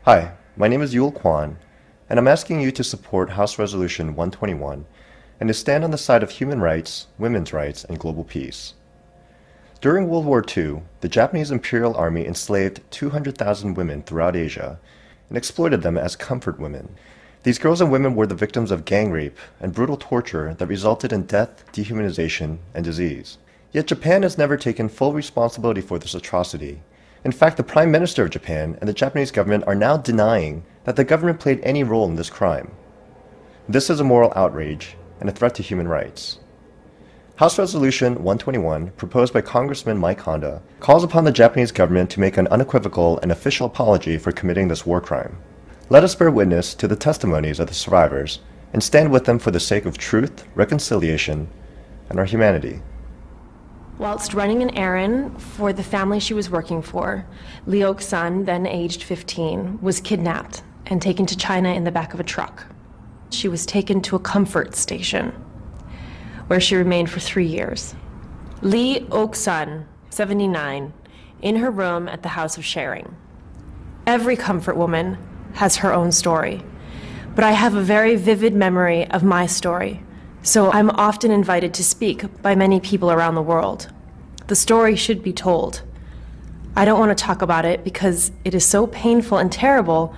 Hi, my name is Yul Kwon, and I'm asking you to support House Resolution 121 and to stand on the side of human rights, women's rights, and global peace. During World War II, the Japanese Imperial Army enslaved 200,000 women throughout Asia and exploited them as comfort women. These girls and women were the victims of gang rape and brutal torture that resulted in death, dehumanization, and disease. Yet Japan has never taken full responsibility for this atrocity. In fact, the Prime Minister of Japan and the Japanese government are now denying that the government played any role in this crime. This is a moral outrage and a threat to human rights. House Resolution 121, proposed by Congressman Mike Honda, calls upon the Japanese government to make an unequivocal and official apology for committing this war crime. Let us bear witness to the testimonies of the survivors and stand with them for the sake of truth, reconciliation, and our humanity. Whilst running an errand for the family she was working for, Liok's son, then aged 15, was kidnapped and taken to China in the back of a truck. She was taken to a comfort station, where she remained for 3 years. Lee Ok-sun, 79, in her room at the House of Sharing. Every comfort woman has her own story, but I have a very vivid memory of my story, so I'm often invited to speak by many people around the world. The story should be told. I don't want to talk about it because it is so painful and terrible,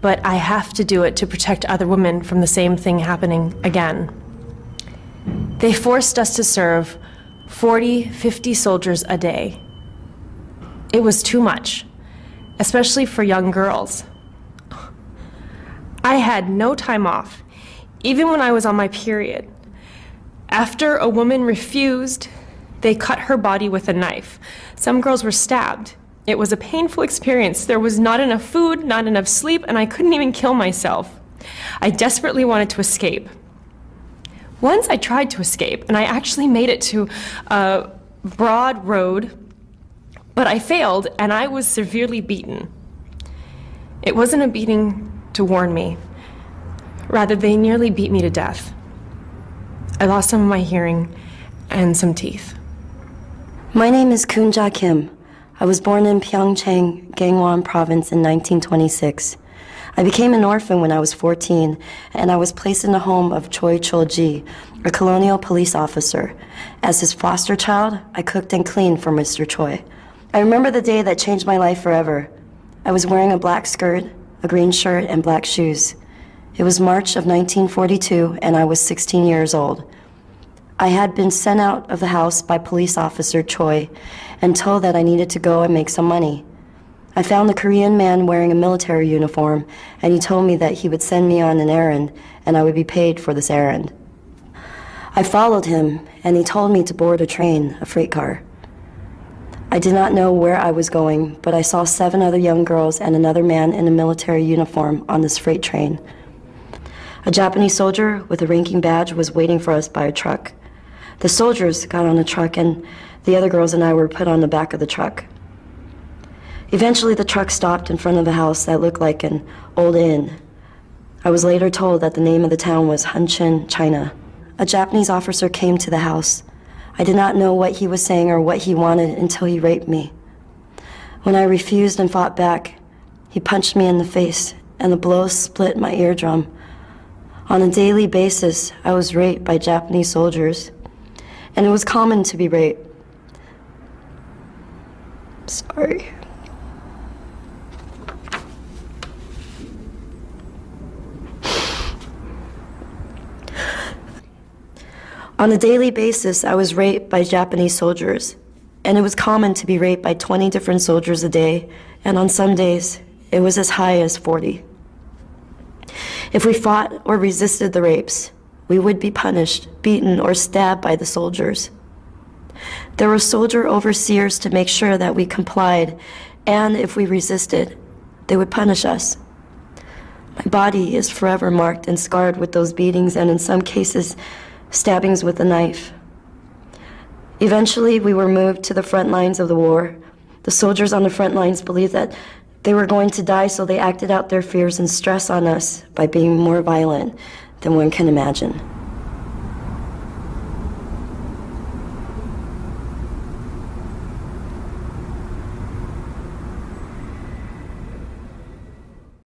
but I have to do it to protect other women from the same thing happening again. They forced us to serve 40, 50 soldiers a day. It was too much, especially for young girls. I had no time off, even when I was on my period. After a woman refused, they cut her body with a knife. Some girls were stabbed. It was a painful experience. There was not enough food, not enough sleep, and I couldn't even kill myself. I desperately wanted to escape. Once I tried to escape, and I actually made it to a broad road, but I failed, and I was severely beaten. It wasn't a beating to warn me. Rather, they nearly beat me to death. I lost some of my hearing and some teeth. My name is Kunja Kim. I was born in Pyeongchang, Gangwon Province in 1926. I became an orphan when I was 14, and I was placed in the home of Choi Chol-ji, a colonial police officer. As his foster child, I cooked and cleaned for Mr. Choi. I remember the day that changed my life forever. I was wearing a black skirt, a green shirt, and black shoes. It was March of 1942, and I was 16 years old. I had been sent out of the house by police officer Choi and told that I needed to go and make some money. I found a Korean man wearing a military uniform, and he told me that he would send me on an errand, and I would be paid for this errand. I followed him, and he told me to board a train, a freight car. I did not know where I was going, but I saw 7 other young girls and another man in a military uniform on this freight train. A Japanese soldier with a ranking badge was waiting for us by a truck. The soldiers got on the truck, and the other girls and I were put on the back of the truck. Eventually, the truck stopped in front of a house that looked like an old inn. I was later told that the name of the town was Huncheon, China. A Japanese officer came to the house. I did not know what he was saying or what he wanted until he raped me. When I refused and fought back, he punched me in the face, and the blow split my eardrum. On a daily basis, I was raped by Japanese soldiers, and it was common to be raped. Sorry. On a daily basis, I was raped by Japanese soldiers, and it was common to be raped by 20 different soldiers a day, and on some days, it was as high as 40. If we fought or resisted the rapes, we would be punished, beaten, or stabbed by the soldiers. There were soldier overseers to make sure that we complied, and if we resisted, they would punish us. My body is forever marked and scarred with those beatings, and in some cases, stabbings with a knife. Eventually, we were moved to the front lines of the war. The soldiers on the front lines believed that they were going to die, so they acted out their fears and stress on us by being more violent than one can imagine.